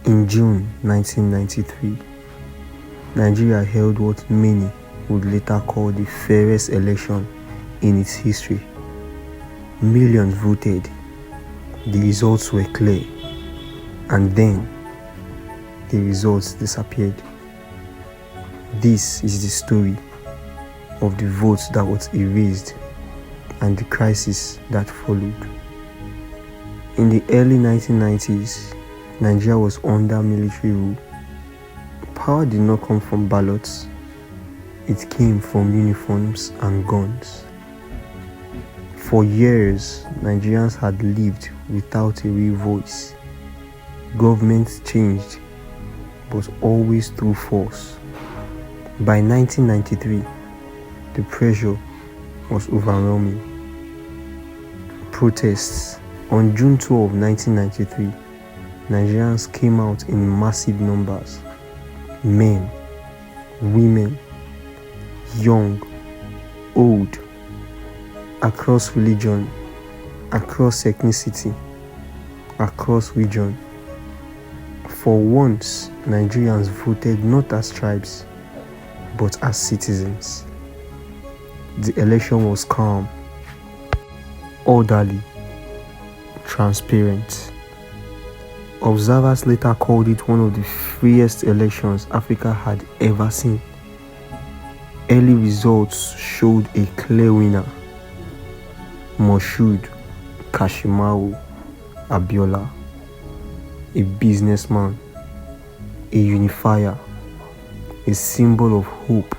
In June 1993, Nigeria held what many would later call the fairest election in its history. Millions voted, the results were clear, and then the results disappeared. This is the story of the vote that was erased and the crisis that followed. In the early 1990s, Nigeria was under military rule. Power did not come from ballots, it came from uniforms and guns. For years, Nigerians had lived without a real voice. Governments changed, but always through force. By 1993, the pressure was overwhelming. Protests. On June 12, 1993, Nigerians came out in massive numbers. Men, women, young, old, across religion, across ethnicity, across region. For once, Nigerians voted not as tribes, but as citizens. The election was calm, orderly, transparent. Observers later called it one of the freest elections Africa had ever seen. Early results showed a clear winner, Moshood Kashimawo Abiola, a businessman, a unifier, a symbol of hope.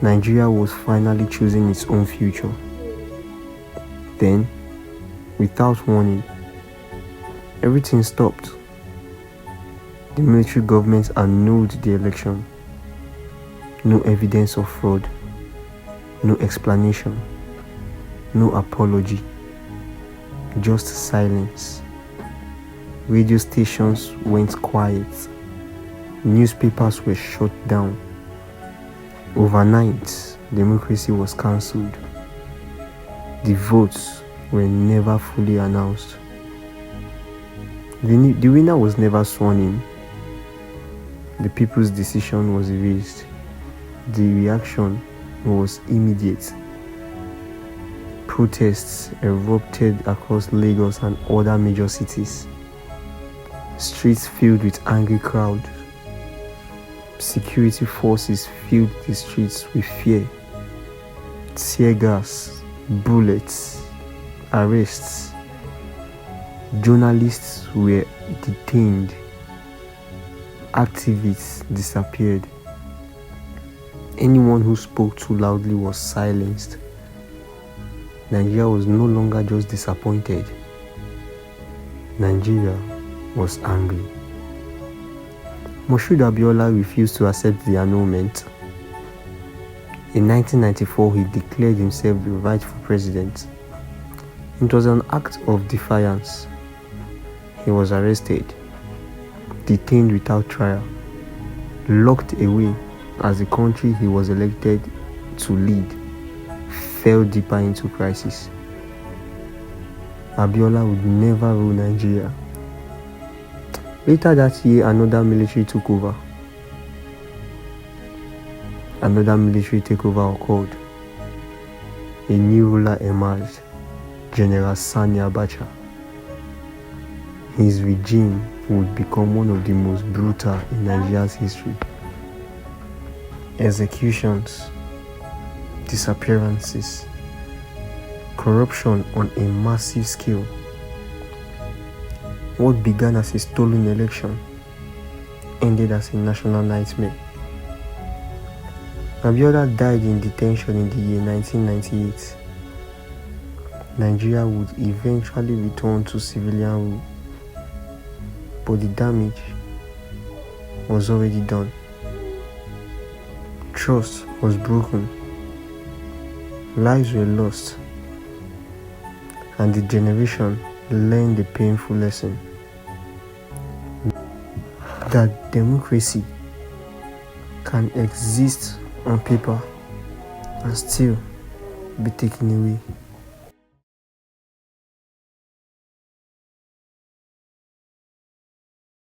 Nigeria was finally choosing its own future. Then, without warning, everything stopped. The military government annulled the election. No evidence of fraud, no explanation, no apology, just silence. Radio stations went quiet. Newspapers were shut down. Overnight, democracy was cancelled. The votes were never fully announced. The winner was never sworn in. The people's decision was erased. The reaction was immediate. Protests erupted across Lagos and other major cities. Streets filled with angry crowds. Security forces filled the streets with fear. Tear gas, bullets, arrests. Journalists were detained. Activists disappeared. Anyone who spoke too loudly was silenced. Nigeria was no longer just disappointed. Nigeria was angry. Moshood Abiola refused to accept the annulment. In 1994, he declared himself the rightful president. It was an act of defiance. He was arrested, detained without trial, locked away as the country he was elected to lead fell deeper into crisis. Abiola would never rule Nigeria. Later that year, another military took over. Another military takeover occurred. A new ruler emerged, General Sani Abacha. His regime would become one of the most brutal in Nigeria's history. Executions, disappearances, corruption on a massive scale. What began as a stolen election ended as a national nightmare. Abiola died in detention in the year 1998. Nigeria would eventually return to civilian rule, but the damage was already done. Trust was broken, lives were lost, and the generation learned a painful lesson that democracy can exist on paper and still be taken away.